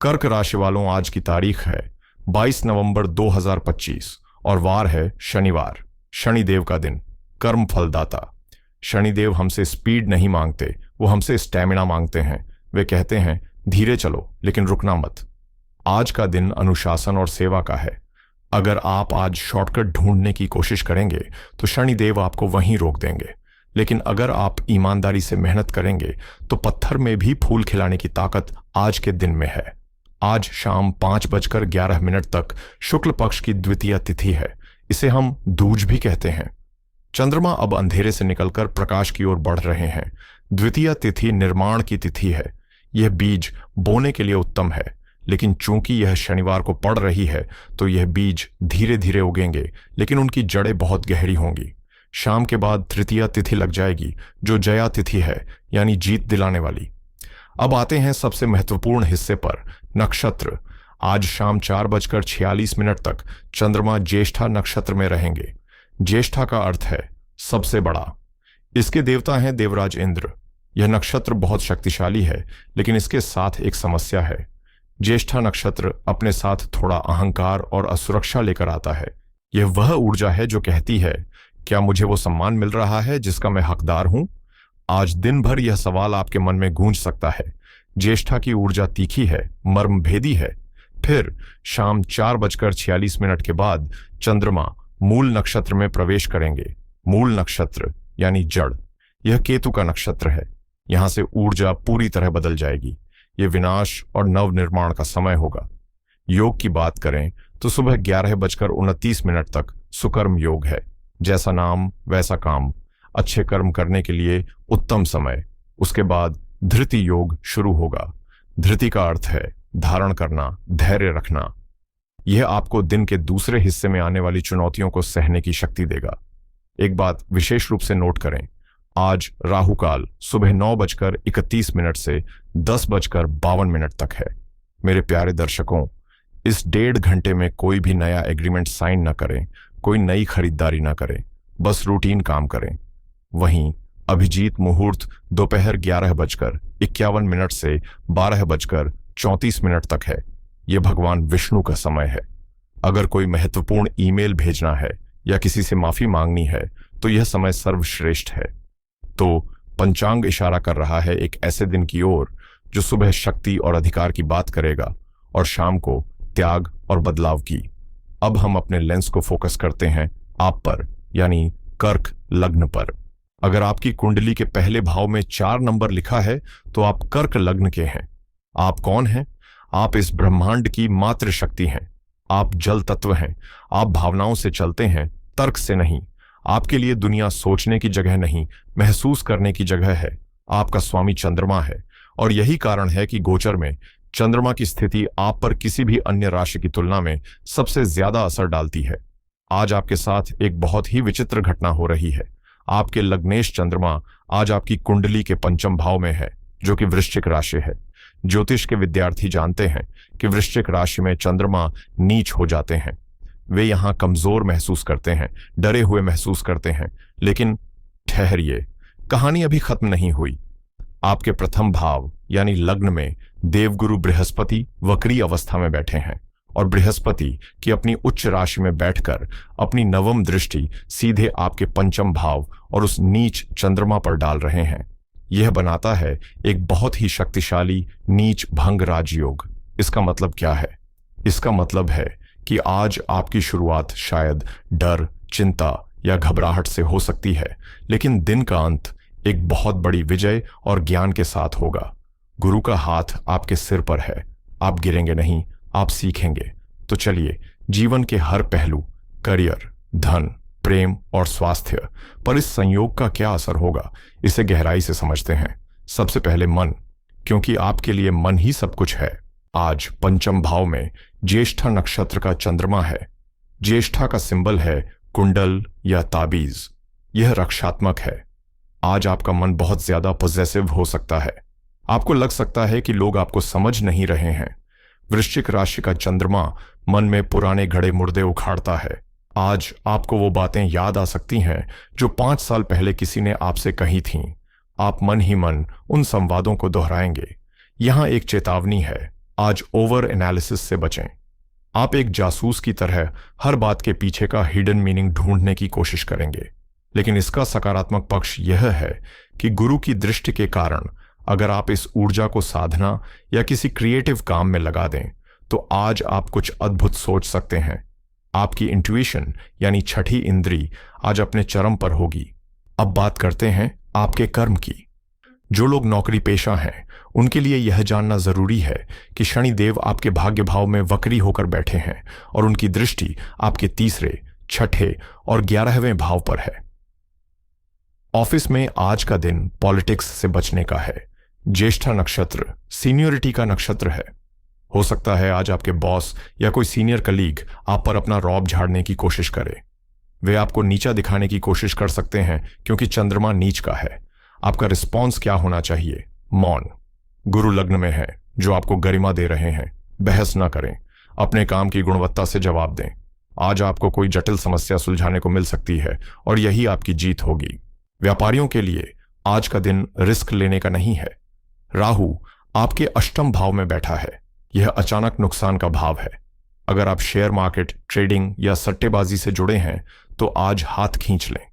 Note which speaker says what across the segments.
Speaker 1: कर्क राशि वालों, आज की तारीख है 22 नवंबर 2025 और वार है शनिवार। शनिदेव का दिन, कर्म फलदाता। शनिदेव हमसे स्पीड नहीं मांगते, वो हमसे स्टैमिना मांगते हैं। वे कहते हैं धीरे चलो लेकिन रुकना मत। आज का दिन अनुशासन और सेवा का है। अगर आप आज शॉर्टकट ढूंढने की कोशिश करेंगे तो शनिदेव आपको वहीं रोक देंगे, लेकिन अगर आप ईमानदारी से मेहनत करेंगे तो पत्थर में भी फूल खिलाने की ताकत आज के दिन में है। आज शाम 5:11 तक शुक्ल पक्ष की द्वितीय तिथि है। इसे हम दूज भी कहते हैं। चंद्रमा अब अंधेरे से निकलकर प्रकाश की ओर बढ़ रहे हैं। द्वितीय तिथि निर्माण की तिथि है। यह बीज बोने के लिए उत्तम है, लेकिन चूंकि यह शनिवार को पड़ रही है तो यह बीज धीरे धीरे उगेंगे, लेकिन उनकी जड़ें बहुत गहरी होंगी। शाम के बाद तृतीया तिथि लग जाएगी, जो जया तिथि है, यानी जीत दिलाने वाली। अब आते हैं सबसे महत्वपूर्ण हिस्से पर, नक्षत्र। आज शाम 4:46 तक चंद्रमा ज्येष्ठा नक्षत्र में रहेंगे। ज्येष्ठा का अर्थ है सबसे बड़ा। इसके देवता हैं देवराज इंद्र। यह नक्षत्र बहुत शक्तिशाली है, लेकिन इसके साथ एक समस्या है। ज्येष्ठा नक्षत्र अपने साथ थोड़ा अहंकार और असुरक्षा लेकर आता है। यह वह ऊर्जा है जो कहती है, क्या मुझे वो सम्मान मिल रहा है जिसका मैं हकदार हूं? आज दिन भर यह सवाल आपके मन में गूंज सकता है। ज्येष्ठा की ऊर्जा तीखी है, मर्मभेदी है। फिर शाम 4:46 के बाद चंद्रमा मूल नक्षत्र में प्रवेश करेंगे। मूल नक्षत्र यानी जड़, यह केतु का नक्षत्र है। यहां से ऊर्जा पूरी तरह बदल जाएगी। यह विनाश और नवनिर्माण का समय होगा। योग की बात करें तो सुबह 11:29 तक सुकर्म योग है। जैसा नाम वैसा काम, अच्छे कर्म करने के लिए उत्तम समय। उसके बाद धृति योग शुरू होगा। धृति का अर्थ है धारण करना, धैर्य रखना। यह आपको दिन के दूसरे हिस्से में आने वाली चुनौतियों को सहने की शक्ति देगा। एक बात विशेष रूप से नोट करें, आज राहु काल सुबह 9:31 से 10:52 तक है। मेरे प्यारे दर्शकों, इस 1.5 घंटे में कोई भी नया एग्रीमेंट साइन न करें, कोई नई खरीदारी न करें, बस रूटीन काम करें। वहीं अभिजीत मुहूर्त दोपहर 11:51 से 12:34 तक है। यह भगवान विष्णु का समय है। अगर कोई महत्वपूर्ण ईमेल भेजना है या किसी से माफी मांगनी है तो यह समय सर्वश्रेष्ठ है। तो पंचांग इशारा कर रहा है एक ऐसे दिन की ओर जो सुबह शक्ति और अधिकार की बात करेगा और शाम को त्याग और बदलाव की। अब हम अपने लेंस को फोकस करते हैं आप पर, यानी कर्क लग्न पर। अगर आपकी कुंडली के पहले भाव में 4 नंबर लिखा है तो आप कर्क लग्न के हैं। आप कौन हैं? आप इस ब्रह्मांड की मातृ शक्ति हैं। आप जल तत्व हैं। आप भावनाओं से चलते हैं, तर्क से नहीं। आपके लिए दुनिया सोचने की जगह नहीं, महसूस करने की जगह है। आपका स्वामी चंद्रमा है और यही कारण है कि गोचर में चंद्रमा की स्थिति आप पर किसी भी अन्य राशि की तुलना में सबसे ज्यादा असर डालती है। आज आपके साथ एक बहुत ही विचित्र घटना हो रही है। आपके लग्नेश चंद्रमा आज आपकी कुंडली के 5वें भाव में है, जो कि वृश्चिक राशि है। ज्योतिष के विद्यार्थी जानते हैं कि वृश्चिक राशि में चंद्रमा नीच हो जाते हैं। वे यहां कमजोर महसूस करते हैं, डरे हुए महसूस करते हैं। लेकिन ठहरिए, कहानी अभी खत्म नहीं हुई। आपके प्रथम भाव यानी लग्न में देवगुरु बृहस्पति वक्री अवस्था में बैठे हैं और बृहस्पति की अपनी उच्च राशि में बैठकर अपनी 9वीं दृष्टि सीधे आपके 5वें भाव और उस नीच चंद्रमा पर डाल रहे हैं। यह बनाता है एक बहुत ही शक्तिशाली नीच भंग राजयोग। इसका मतलब क्या है? इसका मतलब है कि आज आपकी शुरुआत शायद डर, चिंता या घबराहट से हो सकती है, लेकिन दिन का अंत एक बहुत बड़ी विजय और ज्ञान के साथ होगा। गुरु का हाथ आपके सिर पर है। आप गिरेंगे नहीं, आप सीखेंगे। तो चलिए, जीवन के हर पहलू, करियर, धन, प्रेम और स्वास्थ्य पर इस संयोग का क्या असर होगा, इसे गहराई से समझते हैं। सबसे पहले मन, क्योंकि आपके लिए मन ही सब कुछ है। आज 5वें भाव में ज्येष्ठा नक्षत्र का चंद्रमा है। ज्येष्ठा का सिंबल है कुंडल या ताबीज। यह रक्षात्मक है। आज आपका मन बहुत ज्यादा पॉजिटिव हो सकता है। आपको लग सकता है कि लोग आपको समझ नहीं रहे हैं। वृश्चिक राशि का चंद्रमा मन में पुराने घड़े मुर्दे उखाड़ता है। आज आपको वो बातें याद आ सकती हैं जो 5 साल पहले किसी ने आपसे कही थीं। आप मन ही मन उन संवादों को दोहराएंगे। यहां एक चेतावनी है, आज ओवर एनालिसिस से बचें। आप एक जासूस की तरह हर बात के पीछे का हिडन मीनिंग ढूंढने की कोशिश करेंगे, लेकिन इसका सकारात्मक पक्ष यह है कि गुरु की दृष्टि के कारण अगर आप इस ऊर्जा को साधना या किसी क्रिएटिव काम में लगा दें तो आज आप कुछ अद्भुत सोच सकते हैं। आपकी इंट्यूशन यानी छठी इंद्री आज अपने चरम पर होगी। अब बात करते हैं आपके कर्म की। जो लोग नौकरी पेशा हैं उनके लिए यह जानना जरूरी है कि शनिदेव आपके भाग्य भाव में वक्री होकर बैठे हैं और उनकी दृष्टि आपके तीसरे, छठे और 11वें भाव पर है। ऑफिस में आज का दिन पॉलिटिक्स से बचने का है। ज्येष्ठा नक्षत्र सीनियरिटी का नक्षत्र है। हो सकता है आज आपके बॉस या कोई सीनियर कलीग आप पर अपना रौब झाड़ने की कोशिश करे। वे आपको नीचा दिखाने की कोशिश कर सकते हैं क्योंकि चंद्रमा नीच का है। आपका रिस्पॉन्स क्या होना चाहिए? मौन। गुरु लग्न में है जो आपको गरिमा दे रहे हैं। बहस ना करें, अपने काम की गुणवत्ता से जवाब दें। आज आपको कोई जटिल समस्या सुलझाने को मिल सकती है और यही आपकी जीत होगी। व्यापारियों के लिए आज का दिन रिस्क लेने का नहीं है। राहु आपके अष्टम भाव में बैठा है। यह अचानक नुकसान का भाव है। अगर आप शेयर मार्केट, ट्रेडिंग या सट्टेबाजी से जुड़े हैं तो आज हाथ खींच लें।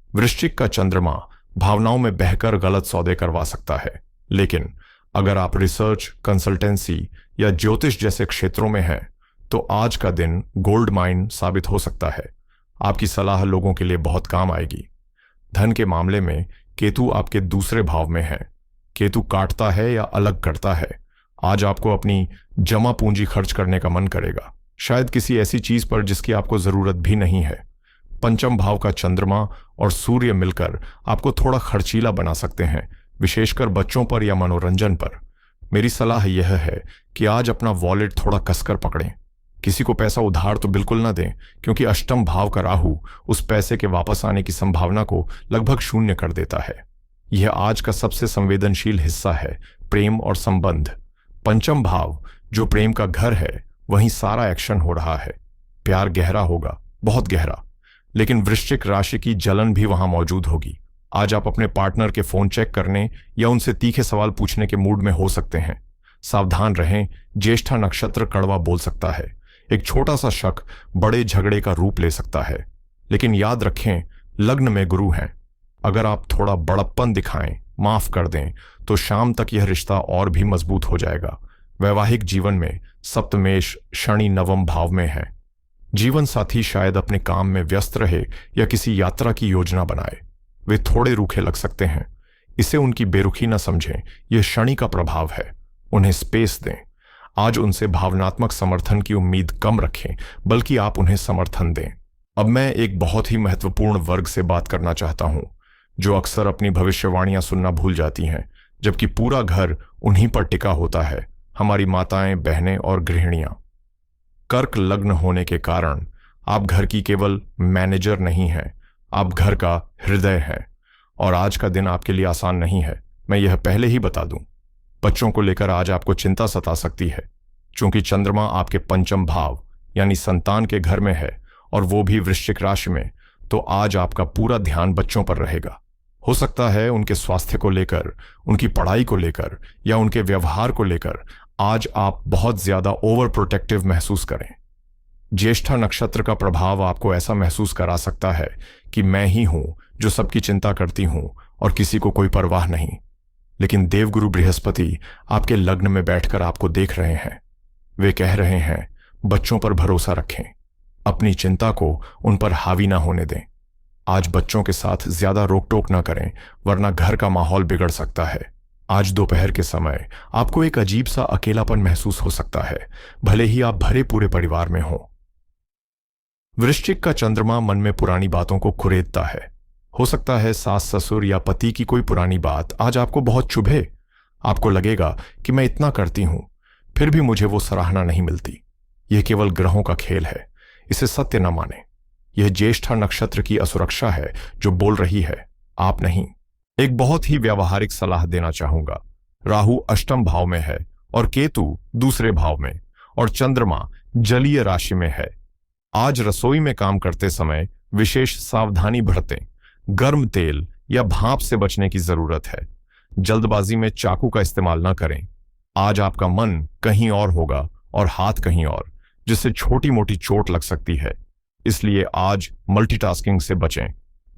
Speaker 1: वृश्चिक का चंद्रमा भावनाओं में बहकर गलत सौदे करवा सकता है, लेकिन अगर आप रिसर्च, कंसल्टेंसी या ज्योतिष जैसे क्षेत्रों में हैं तो आज का दिन गोल्ड माइन साबित हो सकता है। आपकी सलाह लोगों के लिए बहुत काम आएगी। धन के मामले में केतु आपके दूसरे भाव में है। केतु काटता है या अलग करता है। आज आपको अपनी जमा पूंजी खर्च करने का मन करेगा, शायद किसी ऐसी चीज पर जिसकी आपको जरूरत भी नहीं है। पंचम भाव का चंद्रमा और सूर्य मिलकर आपको थोड़ा खर्चीला बना सकते हैं, विशेषकर बच्चों पर या मनोरंजन पर। मेरी सलाह यह है कि आज अपना वॉलेट थोड़ा कसकर पकड़ें। किसी को पैसा उधार तो बिल्कुल ना दें, क्योंकि अष्टम भाव का राहु उस पैसे के वापस आने की संभावना को लगभग शून्य कर देता है। यह आज का सबसे संवेदनशील हिस्सा है, प्रेम और संबंध। पंचम भाव जो प्रेम का घर है, वहीं सारा एक्शन हो रहा है। प्यार गहरा होगा, बहुत गहरा, लेकिन वृश्चिक राशि की जलन भी वहां मौजूद होगी। आज आप अपने पार्टनर के फोन चेक करने या उनसे तीखे सवाल पूछने के मूड में हो सकते हैं। सावधान रहें, ज्येष्ठा नक्षत्र कड़वा बोल सकता है। एक छोटा सा शक बड़े झगड़े का रूप ले सकता है, लेकिन याद रखें लग्न में गुरु हैं। अगर आप थोड़ा बड़प्पन दिखाएं, माफ कर दें, तो शाम तक यह रिश्ता और भी मजबूत हो जाएगा। वैवाहिक जीवन में सप्तमेश शनि नवम भाव में है। जीवन साथी शायद अपने काम में व्यस्त रहे या किसी यात्रा की योजना बनाए। वे थोड़े रूखे लग सकते हैं। इसे उनकी बेरुखी न समझें, यह शनि का प्रभाव है। उन्हें स्पेस दें। आज उनसे भावनात्मक समर्थन की उम्मीद कम रखें, बल्कि आप उन्हें समर्थन दें। अब मैं एक बहुत ही महत्वपूर्ण वर्ग से बात करना चाहता हूं, जो अक्सर अपनी भविष्यवाणियां सुनना भूल जाती हैं, जबकि पूरा घर उन्हीं पर टिका होता है। हमारी माताएं, बहनें और गृहिणियां। कर्क लग्न होने के कारण आप घर की केवल मैनेजर नहीं हैं, आप घर का हृदय हैं। और आज का दिन आपके लिए आसान नहीं है, मैं यह पहले ही बता दूं। बच्चों को लेकर आज आपको चिंता सता सकती है, क्योंकि चंद्रमा आपके पंचम भाव यानी संतान के घर में है और वो भी वृश्चिक राशि में। तो आज आपका पूरा ध्यान बच्चों पर रहेगा। हो सकता है उनके स्वास्थ्य को लेकर, उनकी पढ़ाई को लेकर या उनके व्यवहार को लेकर आज आप बहुत ज्यादा ओवर प्रोटेक्टिव महसूस करें। ज्येष्ठा नक्षत्र का प्रभाव आपको ऐसा महसूस करा सकता है कि मैं ही हूं जो सबकी चिंता करती हूं और किसी को कोई परवाह नहीं। लेकिन देवगुरु बृहस्पति आपके लग्न में बैठकर आपको देख रहे हैं। वे कह रहे हैं, बच्चों पर भरोसा रखें, अपनी चिंता को उन पर हावी ना होने दें। आज बच्चों के साथ ज्यादा रोक टोक ना करें, वरना घर का माहौल बिगड़ सकता है। आज दोपहर के समय आपको एक अजीब सा अकेलापन महसूस हो सकता है, भले ही आप भरे पूरे परिवार में हों। वृश्चिक का चंद्रमा मन में पुरानी बातों को कुरेदता है। हो सकता है सास ससुर या पति की कोई पुरानी बात आज आपको बहुत चुभे। आपको लगेगा कि मैं इतना करती हूं, फिर भी मुझे वो सराहना नहीं मिलती। यह केवल ग्रहों का खेल है, इसे सत्य न माने। यह ज्येष्ठा नक्षत्र की असुरक्षा है जो बोल रही है, आप नहीं। एक बहुत ही व्यावहारिक सलाह देना चाहूंगा। राहु अष्टम भाव में है और केतु दूसरे भाव में और चंद्रमा जलीय राशि में है। आज रसोई में काम करते समय विशेष सावधानी बरतें। गर्म तेल या भाप से बचने की जरूरत है। जल्दबाजी में चाकू का इस्तेमाल न करें। आज आपका मन कहीं और होगा और हाथ कहीं और, जिससे छोटी मोटी चोट लग सकती है। इसलिए आज मल्टीटास्किंग से बचें।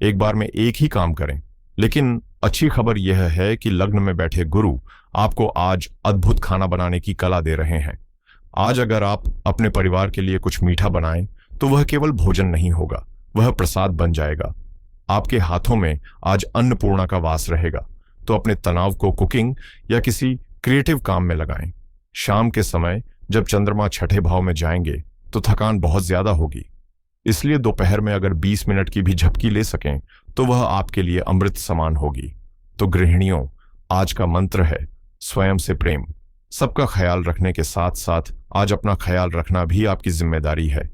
Speaker 1: एक बार में एक ही काम करें। लेकिन अच्छी खबर यह है कि लग्न में बैठे गुरु आपको आज अद्भुत खाना बनाने की कला दे रहे हैं। आज अगर आप अपने परिवार के लिए कुछ मीठा बनाएं तो वह केवल भोजन नहीं होगा, वह प्रसाद बन जाएगा। आपके हाथों में आज अन्नपूर्णा का वास रहेगा। तो अपने तनाव को कुकिंग या किसी क्रिएटिव काम में लगाएं। शाम के समय जब चंद्रमा छठे भाव में जाएंगे तो थकान बहुत ज्यादा होगी। इसलिए दोपहर में अगर 20 मिनट की भी झपकी ले सकें तो वह आपके लिए अमृत समान होगी। तो गृहिणियों, आज का मंत्र है स्वयं से प्रेम। सबका ख्याल रखने के साथ साथ आज अपना ख्याल रखना भी आपकी जिम्मेदारी है।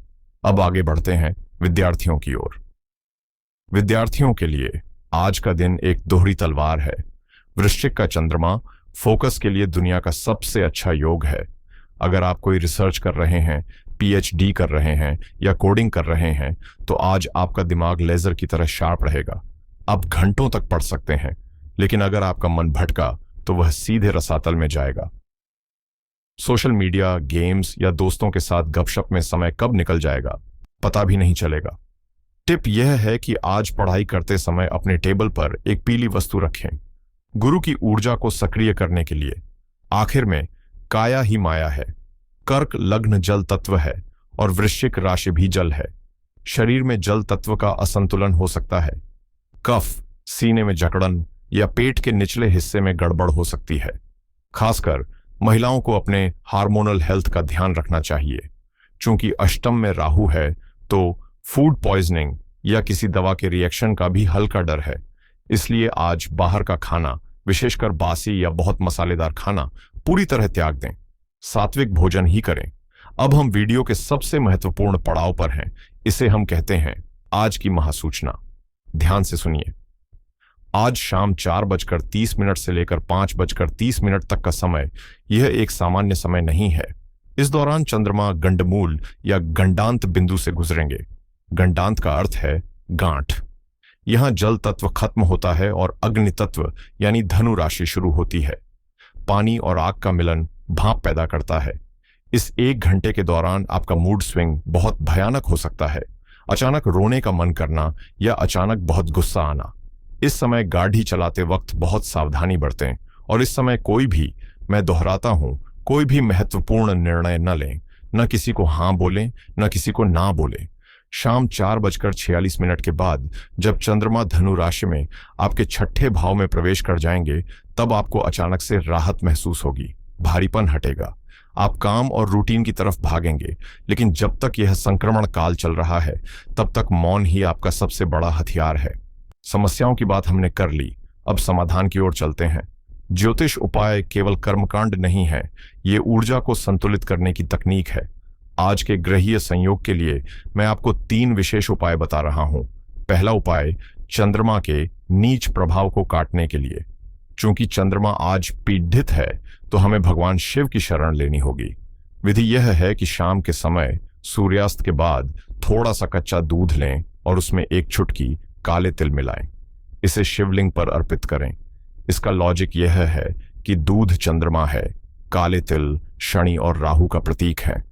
Speaker 1: अब आगे बढ़ते हैं विद्यार्थियों की ओर। विद्यार्थियों के लिए आज का दिन एक दोहरी तलवार है। वृश्चिक का चंद्रमा फोकस के लिए दुनिया का सबसे अच्छा योग है। अगर आप कोई रिसर्च कर रहे हैं, पीएचडी कर रहे हैं या कोडिंग कर रहे हैं तो आज आपका दिमाग लेजर की तरह शार्प रहेगा। आप घंटों तक पढ़ सकते हैं, लेकिन अगर आपका मन भटका तो वह सीधे रसातल में जाएगा। सोशल मीडिया, गेम्स या दोस्तों के साथ गपशप में समय कब निकल जाएगा पता भी नहीं चलेगा। टिप यह है कि आज पढ़ाई करते समय अपने टेबल पर एक पीली वस्तु रखें, गुरु की ऊर्जा को सक्रिय करने के लिए। आखिर में काया ही माया है। कर्क लग्न जल तत्व है और वृश्चिक राशि भी जल है। शरीर में जल तत्व का असंतुलन हो सकता है। कफ, सीने में जकड़न या पेट के निचले हिस्से में गड़बड़ हो सकती है। खासकर महिलाओं को अपने हार्मोनल हेल्थ का ध्यान रखना चाहिए। चूंकि अष्टम में राहु है तो फूड पॉइजनिंग या किसी दवा के रिएक्शन का भी हल्का डर है। इसलिए आज बाहर का खाना, विशेषकर बासी या बहुत मसालेदार खाना, पूरी तरह त्याग दें। सात्विक भोजन ही करें। अब हम वीडियो के सबसे महत्वपूर्ण पड़ाव पर हैं। इसे हम कहते हैं आज की महासूचना। ध्यान से सुनिए। आज शाम 4:30 से लेकर 5:30 तक का समय यह एक सामान्य समय नहीं है। इस दौरान चंद्रमा गंडमूल या गंडांत बिंदु से गुजरेंगे। गंडांत का अर्थ है गांठ। यहां जल तत्व खत्म होता है और अग्नि तत्व यानी धनु राशि शुरू होती है। पानी और आग का मिलन भाप पैदा करता है। इस 1 घंटे के दौरान आपका मूड स्विंग बहुत भयानक हो सकता है। अचानक रोने का मन करना या अचानक बहुत गुस्सा आना। इस समय गाड़ी चलाते वक्त बहुत सावधानी बरतें और इस समय कोई भी, मैं दोहराता हूं, कोई भी महत्वपूर्ण निर्णय न लें। न किसी को हां बोलें, न किसी को ना बोलें। शाम 4:46 के बाद जब चंद्रमा धनु राशि में आपके छठे भाव में प्रवेश कर जाएंगे तब आपको अचानक से राहत महसूस होगी। भारीपन हटेगा। आप काम और रूटीन की तरफ भागेंगे। लेकिन जब तक यह संक्रमण काल चल रहा है तब तक मौन ही आपका सबसे बड़ा हथियार है। समस्याओं की बात हमने कर ली, अब समाधान की ओर चलते हैं। ज्योतिष उपाय केवल कर्मकांड नहीं है, ये ऊर्जा को संतुलित करने की तकनीक है। आज के ग्रहीय संयोग के लिए मैं आपको 3 विशेष उपाय बता रहा हूं। पहला उपाय चंद्रमा के नीच प्रभाव को काटने के लिए। चूंकि चंद्रमा आज पीड़ित है तो हमें भगवान शिव की शरण लेनी होगी। विधि यह है कि शाम के समय सूर्यास्त के बाद थोड़ा सा कच्चा दूध लें और उसमें 1 चुटकी काले तिल मिलाएं। इसे शिवलिंग पर अर्पित करें। इसका लॉजिक यह है कि दूध चंद्रमा है, काले तिल शनि और राहु का प्रतीक है।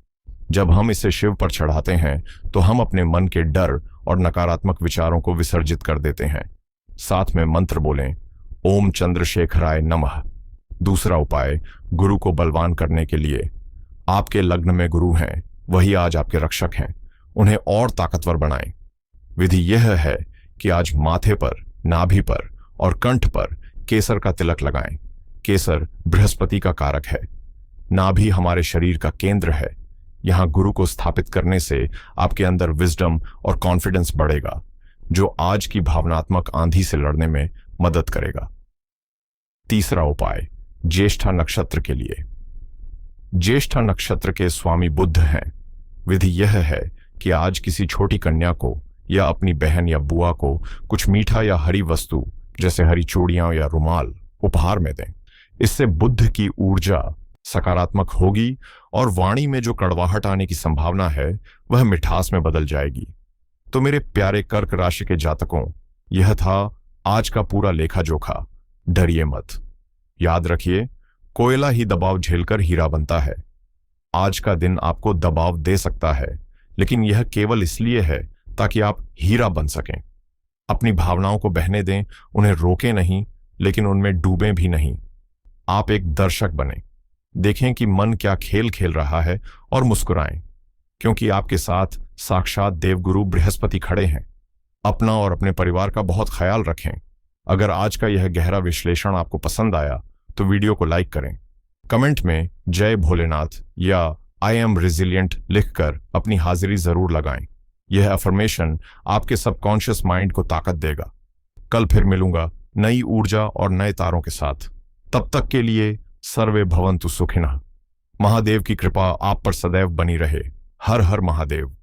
Speaker 1: जब हम इसे शिव पर चढ़ाते हैं तो हम अपने मन के डर और नकारात्मक विचारों को विसर्जित कर देते हैं। साथ में मंत्र बोलें, ओम चंद्रशेखराय नमः। दूसरा उपाय गुरु को बलवान करने के लिए। आपके लग्न में गुरु हैं, वही आज आपके रक्षक हैं। उन्हें और ताकतवर बनाएं। विधि यह है कि आज माथे पर, नाभि पर और कंठ पर केसर का तिलक लगाएं। केसर बृहस्पति का कारक है। नाभि हमारे शरीर का केंद्र है। यहां गुरु को स्थापित करने से आपके अंदर विजडम और कॉन्फिडेंस बढ़ेगा, जो आज की भावनात्मक आंधी से लड़ने में मदद करेगा। तीसरा उपाय ज्येष्ठा नक्षत्र के लिए। ज्येष्ठा नक्षत्र के स्वामी बुध हैं। विधि यह है कि आज किसी छोटी कन्या को या अपनी बहन या बुआ को कुछ मीठा या हरी वस्तु जैसे हरी चूड़ियां या रुमाल उपहार में दें। इससे बुध की ऊर्जा सकारात्मक होगी और वाणी में जो कड़वाहट आने की संभावना है वह मिठास में बदल जाएगी। तो मेरे प्यारे कर्क राशि के जातकों, यह था आज का पूरा लेखा जोखा। डरिए मत। याद रखिए, कोयला ही दबाव झेलकर हीरा बनता है। आज का दिन आपको दबाव दे सकता है, लेकिन यह केवल इसलिए है ताकि आप हीरा बन सकें। अपनी भावनाओं को बहने दें, उन्हें रोकें नहीं, लेकिन उनमें डूबें भी नहीं। आप एक दर्शक बने, देखें कि मन क्या खेल खेल रहा है और मुस्कुराएं, क्योंकि आपके साथ साक्षात देवगुरु बृहस्पति खड़े हैं। अपना और अपने परिवार का बहुत ख्याल रखें। अगर आज का यह गहरा विश्लेषण आपको पसंद आया तो वीडियो को लाइक करें। कमेंट में जय भोलेनाथ या आई एम रेजिलिएंट लिखकर अपनी हाजिरी जरूर लगाएं। यह अफर्मेशन आपके सबकॉन्शियस माइंड को ताकत देगा। कल फिर मिलूंगा नई ऊर्जा और नए तारों के साथ। तब तक के लिए सर्वे भवन्तु सुखिनः। महादेव की कृपा आप पर सदैव बनी रहे। हर हर महादेव।